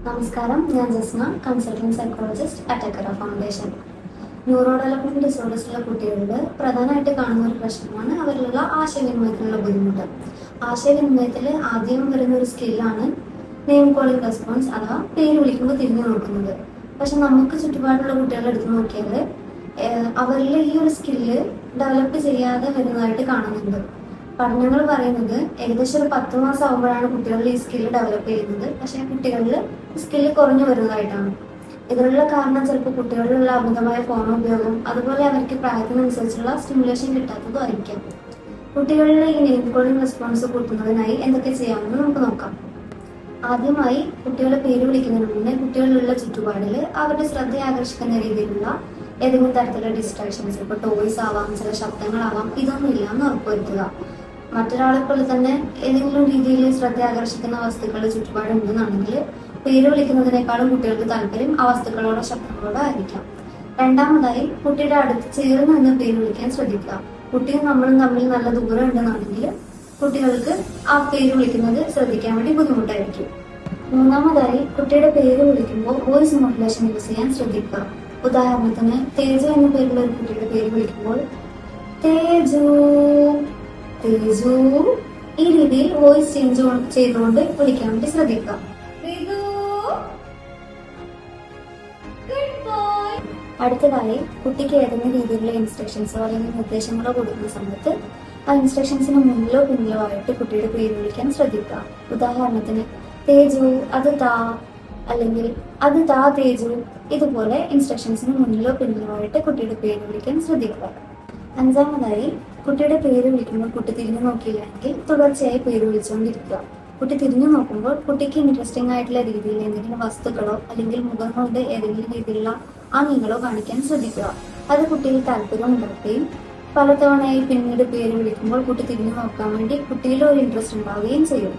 നമസ്കാരം, ഞാൻ Jasna, consultant psychologist at Akkara foundation. Neuro development ഡിസോർഡേഴ്സുള്ള കുട്ടികളിൽ പ്രധാനമായിട്ട് കാണുന്ന ഒരു പ്രശ്നമാണ് അവരിലുള്ള ആശയവിനിമയത്തിനുള്ള ബുദ്ധിമുട്ട്. ആശയവിനിമയത്തിൽ ആദ്യം വരുന്ന ഒരു സ്കില്ലാണ് നെയിം കോളിംഗ് റെസ്പോൺസ്, അഥവാ പേര് വിളിക്കുമ്പോൾ തിരിഞ്ഞു നോക്കുന്നത്. പക്ഷെ നമുക്ക് ചുറ്റുപാടുള്ള കുട്ടികളെ എടുത്ത് നോക്കിയാൽ അവരിൽ ഈ ഒരു സ്കില്ല് ഡെവലപ്പ് ചെയ്യാതെ വരുന്നതായിട്ട് കാണുന്നുണ്ട്. പഠനങ്ങൾ പറയുന്നത് ഏകദേശം ഒരു 10 മാസം ആകുമ്പോഴാണ് കുട്ടികളിൽ ഈ സ്കില്ല് ഡെവലപ്പ് ചെയ്യുന്നത്. പക്ഷേ കുട്ടികളിൽ സ്കില്ല് കുറഞ്ഞു വരുന്നതായിട്ടാണ്. ഇതിനുള്ള കാരണം ചിലപ്പോൾ കുട്ടികളിലുള്ള അമിതമായ ഫോൺ ഉപയോഗം, അതുപോലെ അവർക്ക് പ്രായത്തിനനുസരിച്ചുള്ള സ്റ്റിമുലേഷൻ കിട്ടാത്തതും ആയിരിക്കാം. കുട്ടികളിൽ ഈ നെയിം കോളിംഗ് റെസ്പോൺസ് കൂട്ടുന്നതിനായി എന്തൊക്കെ ചെയ്യാമെന്ന് നമുക്ക് നോക്കാം. ആദ്യമായി കുട്ടികളെ പേര് വിളിക്കുന്നതിന് മുന്നേ കുട്ടികളിലുള്ള ചുറ്റുപാടിൽ അവരുടെ ശ്രദ്ധ ആകർഷിക്കുന്ന രീതിയിലുള്ള ഏതെങ്കിലും തരത്തിലുള്ള ഡിസ്ട്രാക്ഷൻസ്, ഇപ്പോൾ ടോയ്സ് ആവാം, ചില ശബ്ദങ്ങളാവാം, ഇതൊന്നും ഇല്ല എന്ന് ഉറപ്പുവരുത്തുക. മറ്റൊരാളെ പോലെ തന്നെ ഏതെങ്കിലും രീതിയിൽ ശ്രദ്ധ ആകർഷിക്കുന്ന വസ്തുക്കൾ ചുറ്റുപാടുണ്ടെന്നാണെങ്കിൽ പേര് വിളിക്കുന്നതിനേക്കാളും കുട്ടികൾക്ക് താല്പര്യം ആ വസ്തുക്കളോടോ ശബ്ദങ്ങളോടോ ആയിരിക്കാം. രണ്ടാമതായി, കുട്ടിയുടെ അടുത്ത് ചേർന്ന് നിന്ന് പേര് വിളിക്കാൻ ശ്രദ്ധിക്കുക. കുട്ടിയും നമ്മളും തമ്മിൽ നല്ല ദൂരം ഉണ്ടെന്നാണെങ്കിൽ കുട്ടികൾക്ക് ആ പേര് വിളിക്കുന്നത് ശ്രദ്ധിക്കാൻ വേണ്ടി ബുദ്ധിമുട്ടായിരിക്കും. മൂന്നാമതായി, കുട്ടിയുടെ പേര് വിളിക്കുമ്പോൾ വോയിസ് മോഡുലേഷൻ യൂസ് ചെയ്യാൻ ശ്രദ്ധിക്കുക. ഉദാഹരണത്തിന്, തേജു എന്ന പേരുള്ള ഒരു കുട്ടിയുടെ പേര് വിളിക്കുമ്പോൾ തേജു തേജു ഈ രീതിയിൽ വോയിസ് ചേഞ്ച് ചെയ്തുകൊണ്ട് വിളിക്കാൻ വേണ്ടി ശ്രദ്ധിക്കുക. അടുത്തതായി, കുട്ടിക്ക് ഏതെങ്കിലും രീതിയിലുള്ള ഇൻസ്ട്രക്ഷൻസോ അല്ലെങ്കിൽ നിർദ്ദേശങ്ങളോ കൊടുക്കുന്ന സമയത്ത് ആ ഇൻസ്ട്രക്ഷൻസിന് മുന്നിലോ പിന്നിലോ ആയിട്ട് കുട്ടിയുടെ പേര് വിളിക്കാൻ ശ്രദ്ധിക്കുക. ഉദാഹരണത്തിന്, തേജു അത് താ, അല്ലെങ്കിൽ അത് താ തേജു, ഇതുപോലെ ഇൻസ്ട്രക്ഷൻസിന് മുന്നിലോ പിന്നിലോ ആയിട്ട് കുട്ടിയുടെ പേര് വിളിക്കാൻ ശ്രദ്ധിക്കുക. അഞ്ചാമതായി, കുട്ടിയുടെ പേര് വിളിക്കുമ്പോൾ കുട്ടി തിരിഞ്ഞു നോക്കിയില്ലെങ്കിൽ തുടർച്ചയായി പേര് വിളിച്ചുകൊണ്ടിരിക്കുക. കുട്ടി തിരിഞ്ഞു നോക്കുമ്പോൾ കുട്ടിക്ക് ഇൻട്രസ്റ്റിംഗ് ആയിട്ടുള്ള രീതിയിൽ എന്തെങ്കിലും വസ്തുക്കളോ അല്ലെങ്കിൽ മുഖം കൊണ്ട് ഏതെങ്കിലും രീതിയിലുള്ള ആംഗ്യങ്ങളോ കാണിക്കാൻ ശ്രദ്ധിക്കുക. അത് കുട്ടിയിൽ താല്പര്യം ഉണ്ടാക്കുകയും പലതവണയായി പിന്നീട് പേര് വിളിക്കുമ്പോൾ കുട്ടി തിരിഞ്ഞു നോക്കാൻ വേണ്ടി കുട്ടിയിൽ ഒരു ഇൻട്രസ്റ്റ് ഉണ്ടാവുകയും ചെയ്യും.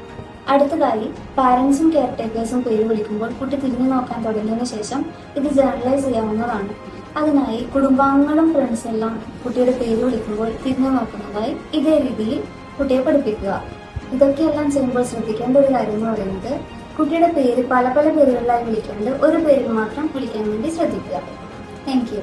അടുത്തതായി, പാരന്റ്സും കെയർ ടേക്കേഴ്സും പേര് വിളിക്കുമ്പോൾ കുട്ടി തിരിഞ്ഞു നോക്കാൻ തുടങ്ങിയതിനു ശേഷം ഇത് ജനറലൈസ് ചെയ്യാവുന്നതാണ്. അതിനായി കുടുംബാംഗങ്ങളും ഫ്രണ്ട്സ് എല്ലാം കുട്ടിയുടെ പേര് വിളിക്കുമ്പോൾ തിരിഞ്ഞു നോക്കുന്നതായി ഇതേ രീതിയിൽ കുട്ടിയെ പഠിപ്പിക്കുക. ഇതൊക്കെയെല്ലാം ചെയ്യുമ്പോൾ ശ്രദ്ധിക്കേണ്ട ഒരു കാര്യം എന്ന് പറയുന്നത്, കുട്ടിയുടെ പേര് പല പല പേരുകളിലായി വിളിക്കാണ്ട് ഒരു പേരിൽ മാത്രം വിളിക്കാൻ വേണ്ടി ശ്രദ്ധിക്കുക. Thank you.